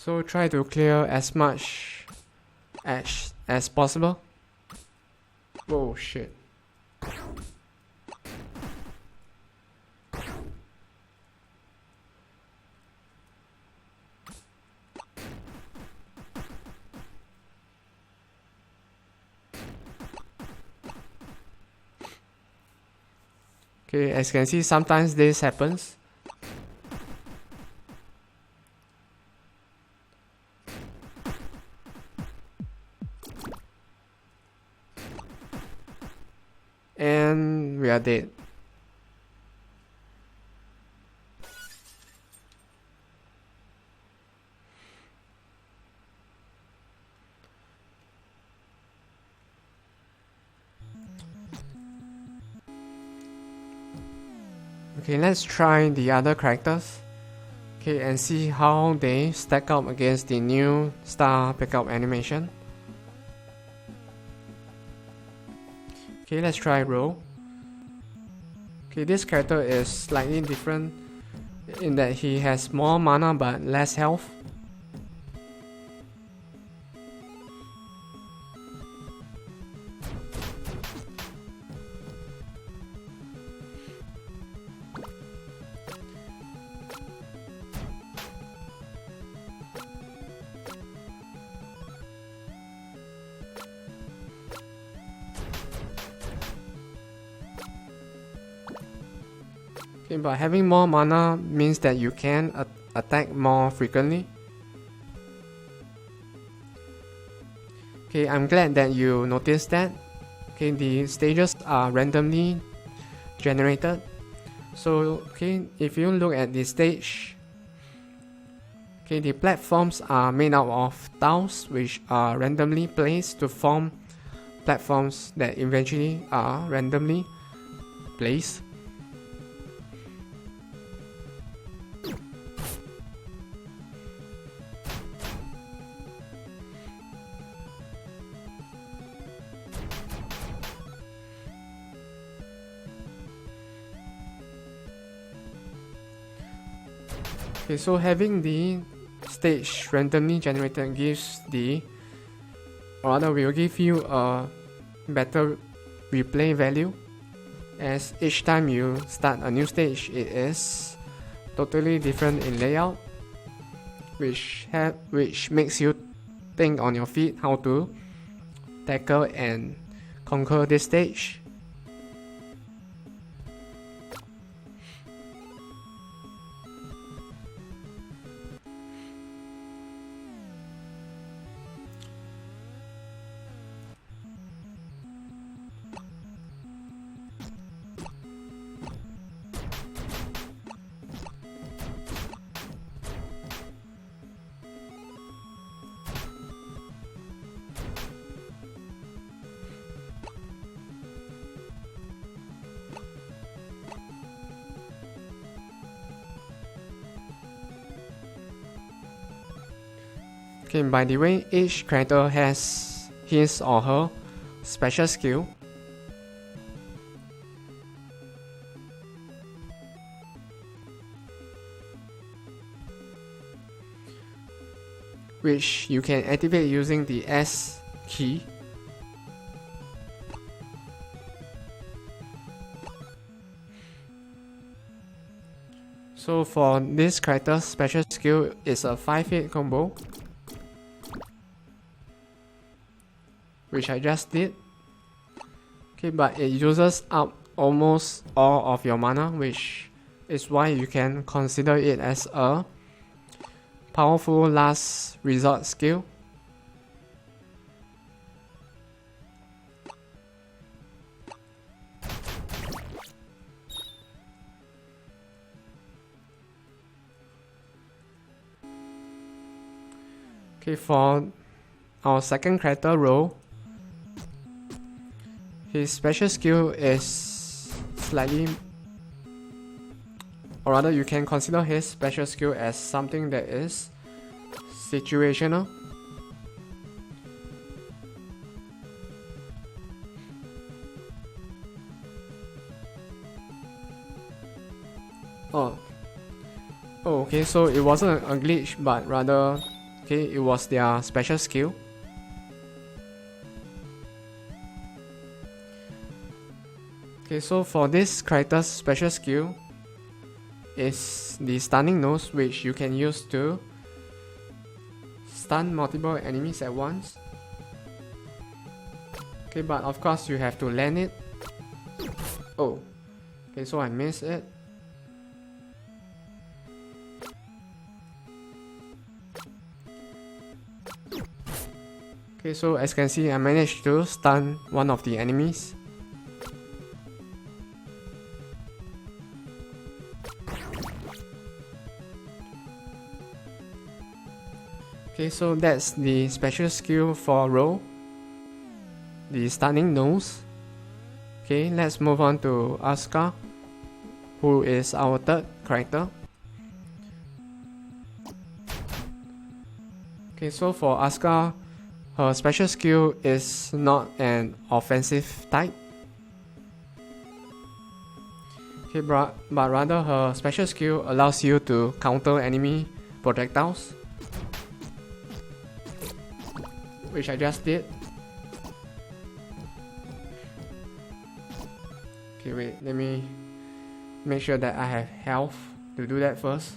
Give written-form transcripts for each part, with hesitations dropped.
So try to clear as much as possible. Whoa, shit. Okay, as you can see, sometimes this happens. And we are dead. Okay, let's try the other characters. Okay, and see how they stack up against the new star pickup animation. Okay, let's try Ro. Okay, this character is slightly different in that he has more mana but less health. Okay, but having more mana means that you can attack more frequently. Okay, I'm glad that you noticed that. Okay, the stages are randomly generated. So, okay, if you look at the stage, okay, the platforms are made out of tiles which are randomly placed to form platforms that eventually are randomly placed. Okay, so having the stage randomly generated gives or rather will give you a better replay value, as each time you start a new stage it is totally different in layout, which makes you think on your feet how to tackle and conquer this stage. Okay, by the way, each character has his or her special skill. Which you can activate using the S key. So for this character's special skill is a 5-hit combo, which I just did. Okay, but it uses up almost all of your mana, which is why you can consider it as a powerful last resort skill. Okay, for our second character, Ro, his special skill is slightly, or rather you can consider his special skill as something that is situational. Oh, okay, so it wasn't a glitch but rather Okay, it was their special skill. Okay, so for this character's special skill is the stunning nose, which you can use to stun multiple enemies at once. Okay, but of course you have to land it. Oh, okay, so I missed it. Okay, so as you can see, I managed to stun one of the enemies. Okay, so that's the special skill for Rogue, the stunning nose. Okay, let's move on to Asuka, who is our third character. Okay, so for Asuka, her special skill is not an offensive type. Okay, but rather her special skill allows you to counter enemy projectiles, which I just did. Okay, wait, let me make sure that I have health to do that first.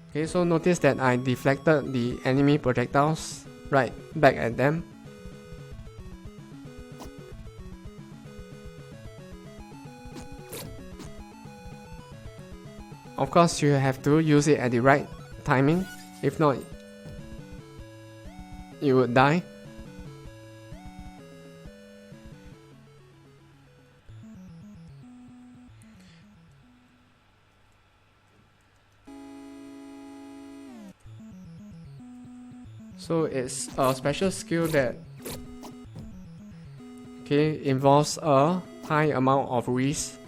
Okay, so notice that I deflected the enemy projectiles right back at them. Of course, you have to use it at the right timing, if not, you would die. So it's a special skill that involves a high amount of risk.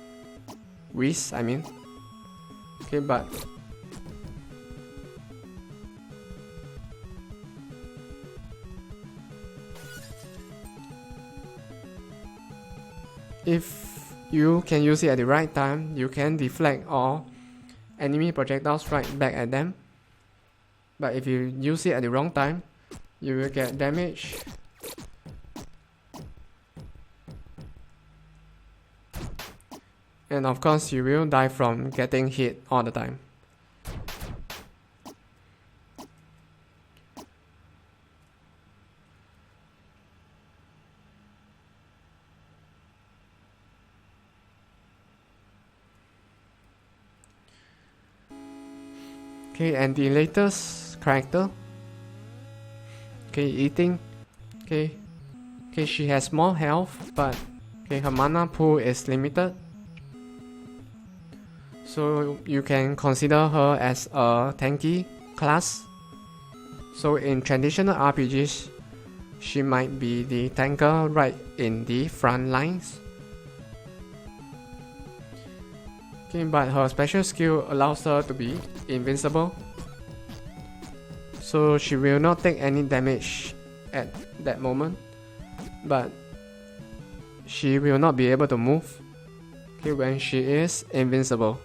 Okay, but if you can use it at the right time, you can deflect all enemy projectiles right back at them. But if you use it at the wrong time, you will get damage. And of course, you will die from getting hit all the time. Okay, and the latest character, eating. She has more health, but her mana pool is limited. So you can consider her as a tanky class. So in traditional RPGs, she might be the tanker right in the front lines. Okay, but her special skill allows her to be invincible. So she will not take any damage at that moment, but she will not be able to move when she is invincible.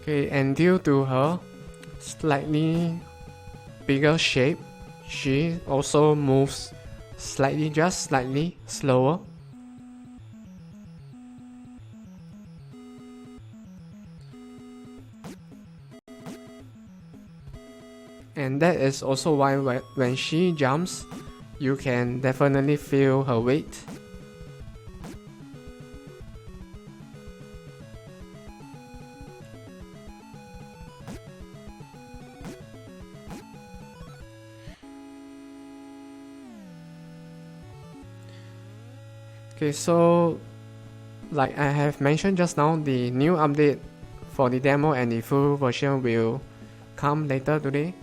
Okay, and due to her slightly bigger shape, she also moves just slightly slower. And that is also why when she jumps, you can definitely feel her weight. Okay, so like I have mentioned just now, the new update for the demo and the full version will come later today.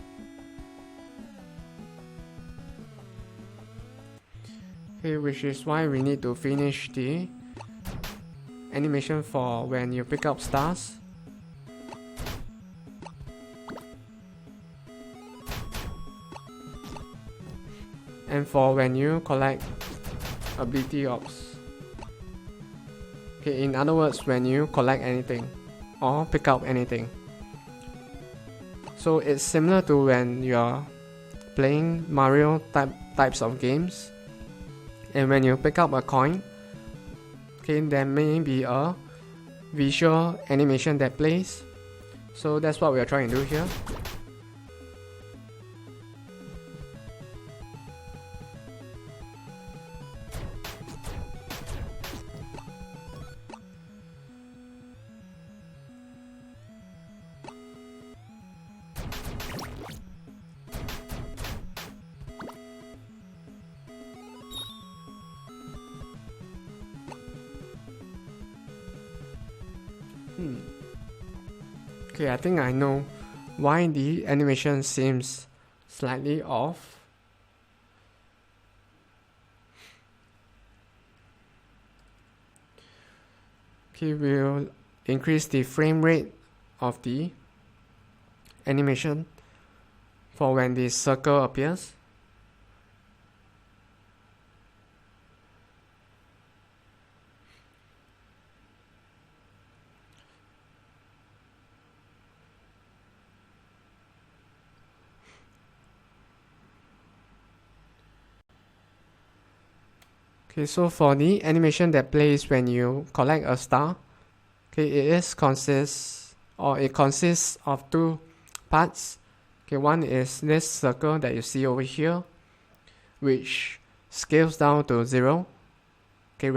Okay, which is why we need to finish the animation for when you pick up stars. And for when you collect ability orbs. Okay, in other words, when you collect anything or pick up anything. So it's similar to when you're playing Mario types of games, and when you pick up a coin, okay, there may be a visual animation that plays. So that's what we are trying to do here. Okay, I think I know why the animation seems slightly off. Okay, we'll increase the frame rate of the animation for when the circle appears. Okay, so for the animation that plays when you collect a star, okay, it consists of two parts. Okay, one is this circle that you see over here, which scales down to 0. Okay,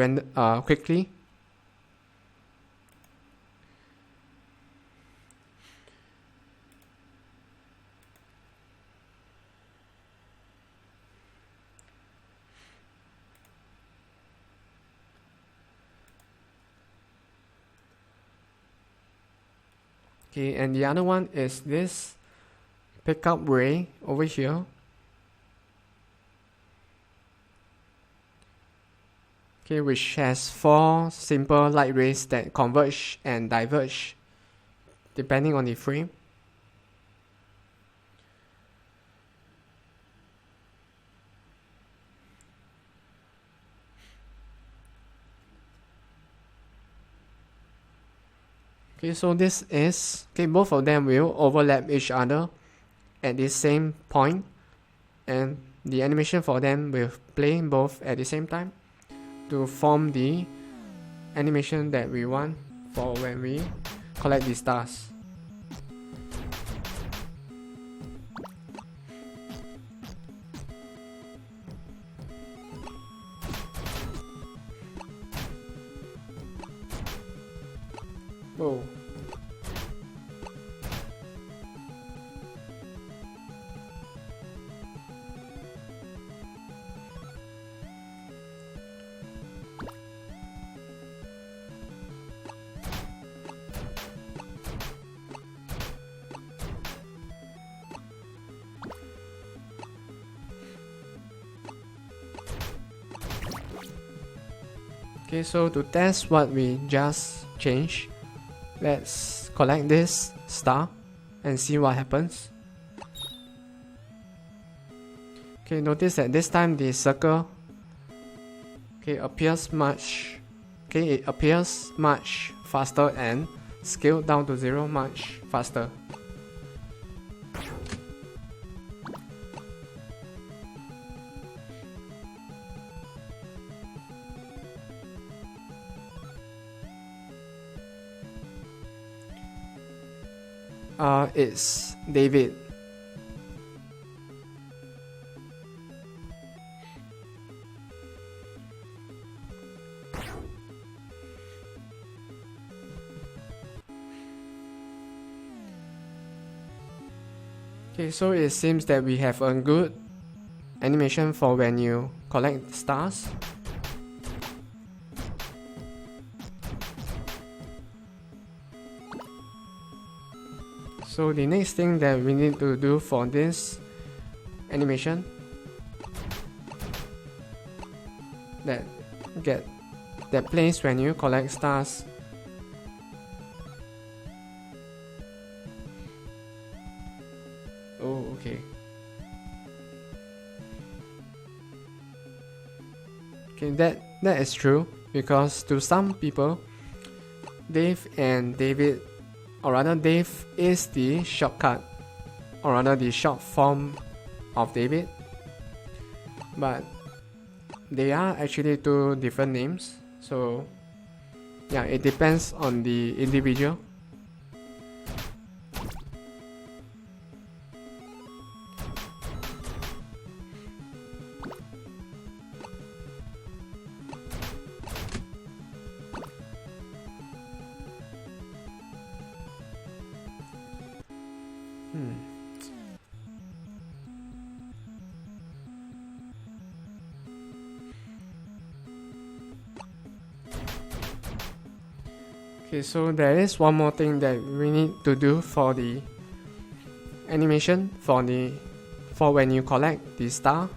quickly. Okay, and the other one is this pickup ray over here. Okay, which has 4 simple light rays that converge and diverge depending on the frame. Okay, so this is, okay, both of them will overlap each other at the same point, and the animation for them will play both at the same time to form the animation that we want for when we collect the stars. Whoa. Okay, so to test what we just changed, let's collect this star and see what happens. Okay, notice that this time the circle appears much faster and scaled down to 0 much faster. It's David. Okay, so it seems that we have a good animation for when you collect stars. So the next thing that we need to do for this animation that plays when you collect stars. Oh, okay. Okay, that is true, because to some people, Dave and David, or rather Dave is the shortcut, or rather the short form of David, but they are actually two different names. So yeah, it depends on the individual. Okay, so there is one more thing that we need to do for the animation for when you collect the star.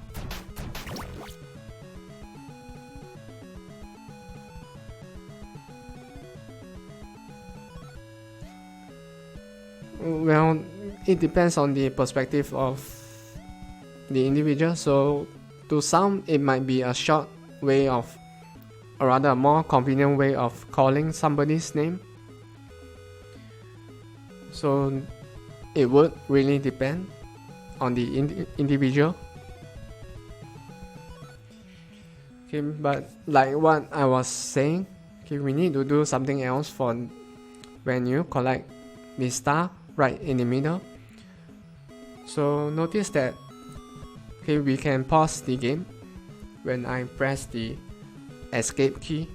Well, it depends on the perspective of the individual. So to some it might be a short way of, or rather a more convenient way of calling somebody's name. So it would really depend on the individual. Okay, but like what I was saying, okay, we need to do something else for when you collect the star right in the middle. So notice that, okay, we can pause the game when I press the escape key.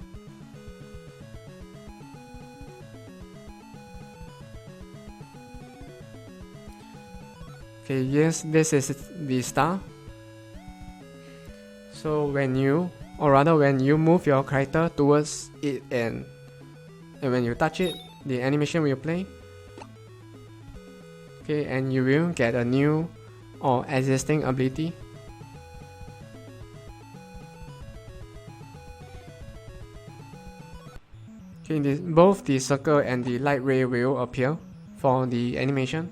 Okay, yes, this is the star. So when you move your character towards it and when you touch it, the animation will play. Okay, and you will get a new or existing ability. Okay, both the circle and the light ray will appear for the animation.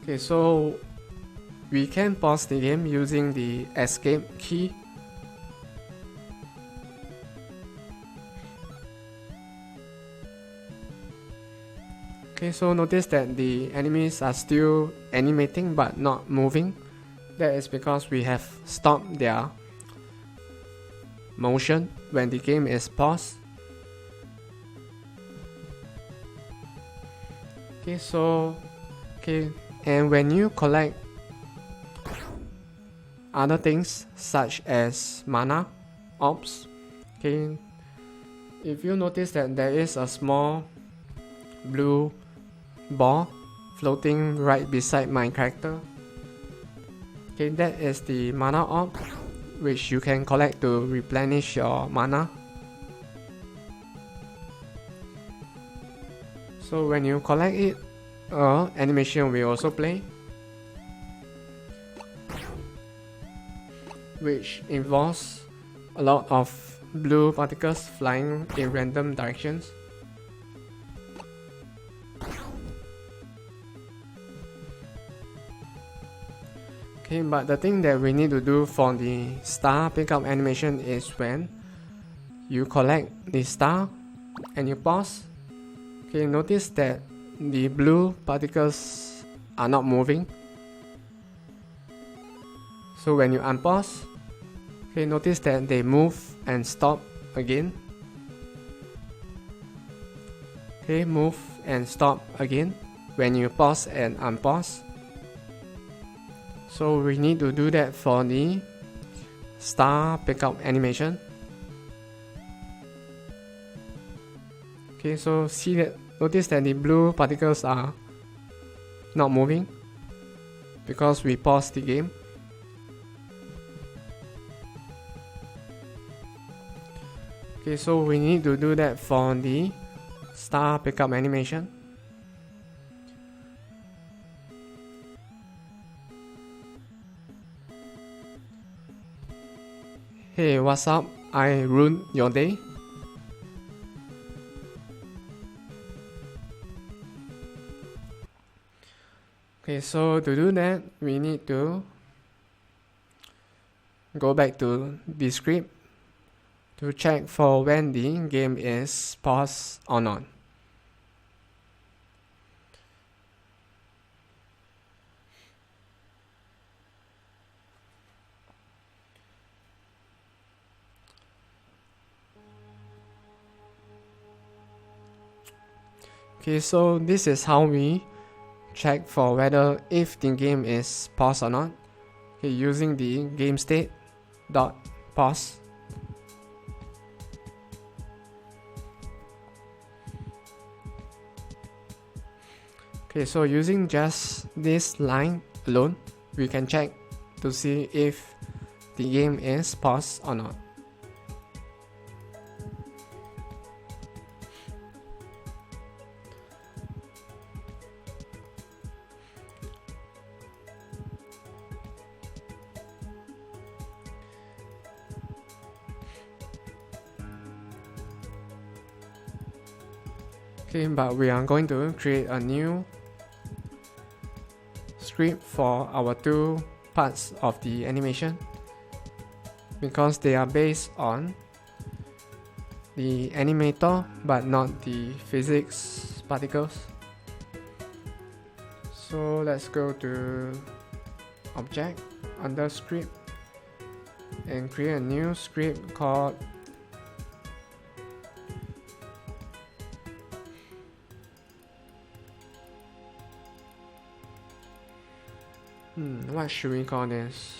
Okay, so we can pause the game using the escape key. Okay, so notice that the enemies are still animating but not moving. That is because we have stopped their motion when the game is paused. Okay, and when you collect other things such as mana, orbs, okay, if you notice that there is a small blue ball floating right beside my character, okay, that is the mana orb, which you can collect to replenish your mana. So when you collect it, animation will also play, which involves a lot of blue particles flying in random directions. Okay, but the thing that we need to do for the star pickup animation is when you collect the star and you pause. Okay, notice that the blue particles are not moving. So when you unpause, okay, notice that they move and stop again. Okay, move and stop again when you pause and unpause. So we need to do that for the star pickup animation. Okay, so notice that the blue particles are not moving because we paused the game. Okay, so we need to do that for the star pickup animation. Hey, what's up? I ruined your day. Okay, so to do that, we need to go back to the script to check for when the game is paused or not. Okay, so this is how we check for whether if the game is paused or not. Okay, using the game state dot pause. Okay, so using just this line alone, we can check to see if the game is paused or not. Okay, but we are going to create a new script for our two parts of the animation because they are based on the animator but not the physics particles. So let's go to object under script and create a new script called what should we call this?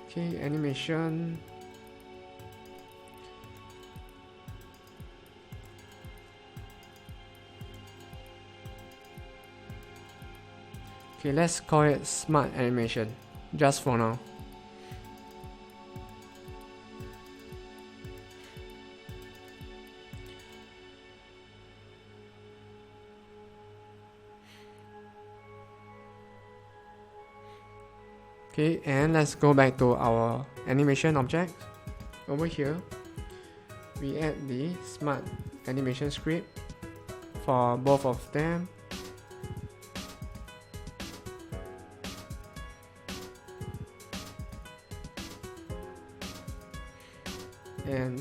Okay, animation. Okay, let's call it smart animation just for now. Okay, and let's go back to our animation object. Over here, we add the smart animation script for both of them. And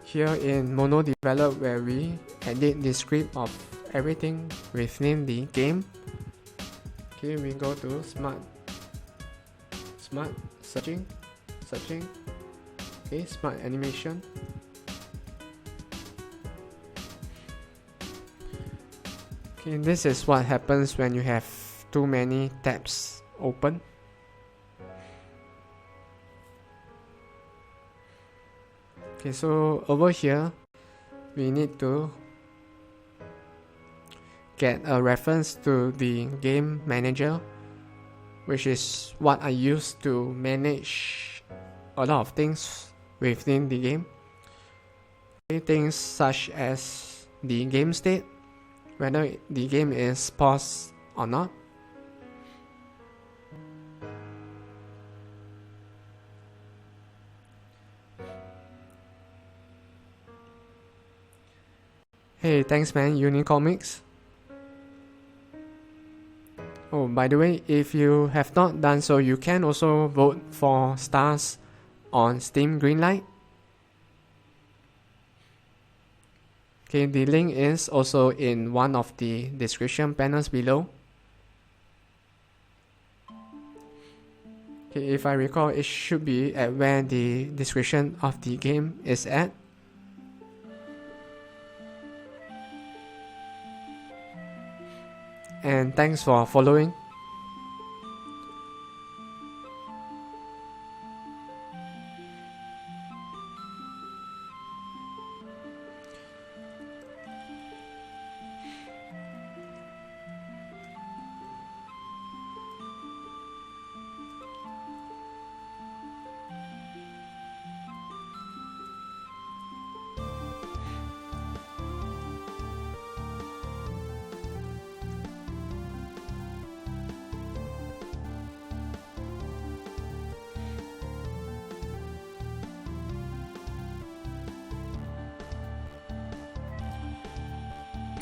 here in mono develop, where we edit the script of everything within the game. Okay, we go to smart searching. Okay, smart animation. Okay, this is what happens when you have too many tabs open. Okay, so over here we need to get a reference to the game manager, which is what I use to manage a lot of things within the game. Okay, things such as the game state, whether the game is paused or not. Hey, thanks man, Unicomics. Oh, by the way, if you have not done so, you can also vote for stars on Steam Greenlight. Okay, the link is also in one of the description panels below. Okay, if I recall, it should be at where the description of the game is at. and thanks for following.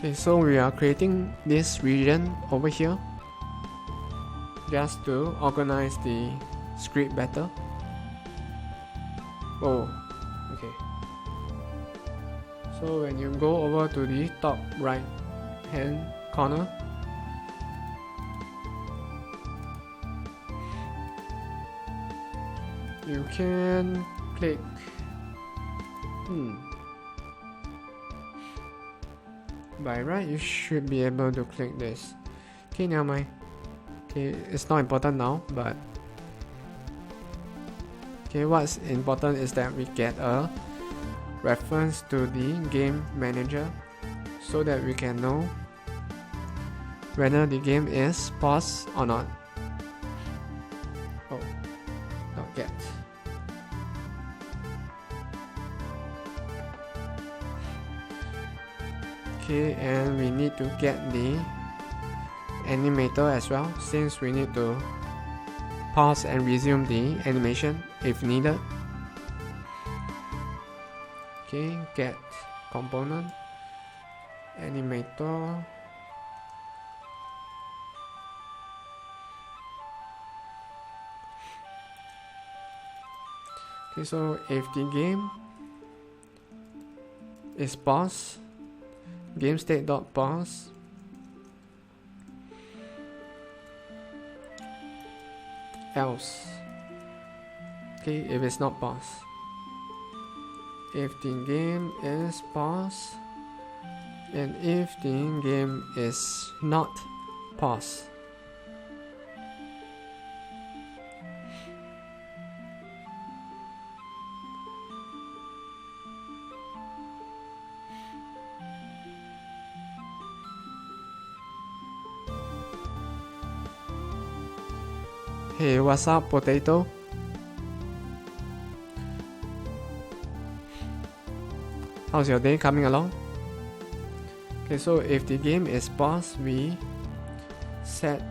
Okay, so we are creating this region over here just to organize the script better. Oh, okay. So when you go over to the top right hand corner, you can click by right you should be able to click this. Okay, never mind. Okay, it's not important now, but okay, what's important is that we get a reference to the game manager so that we can know whether the game is paused or not. Oh, not yet. Okay, and we need to get the animator as well, since we need to pause and resume the animation if needed. Okay, get component, animator, okay, so if the game is paused, game state.pause, else. Okay, if it's not paused. If the game is paused, and if the game is not paused. Hey, what's up, potato? How's your day coming along? Okay, so if the game is paused, we set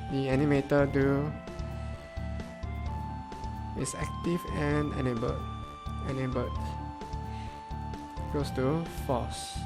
the animator to is active and enabled. Enabled goes to false.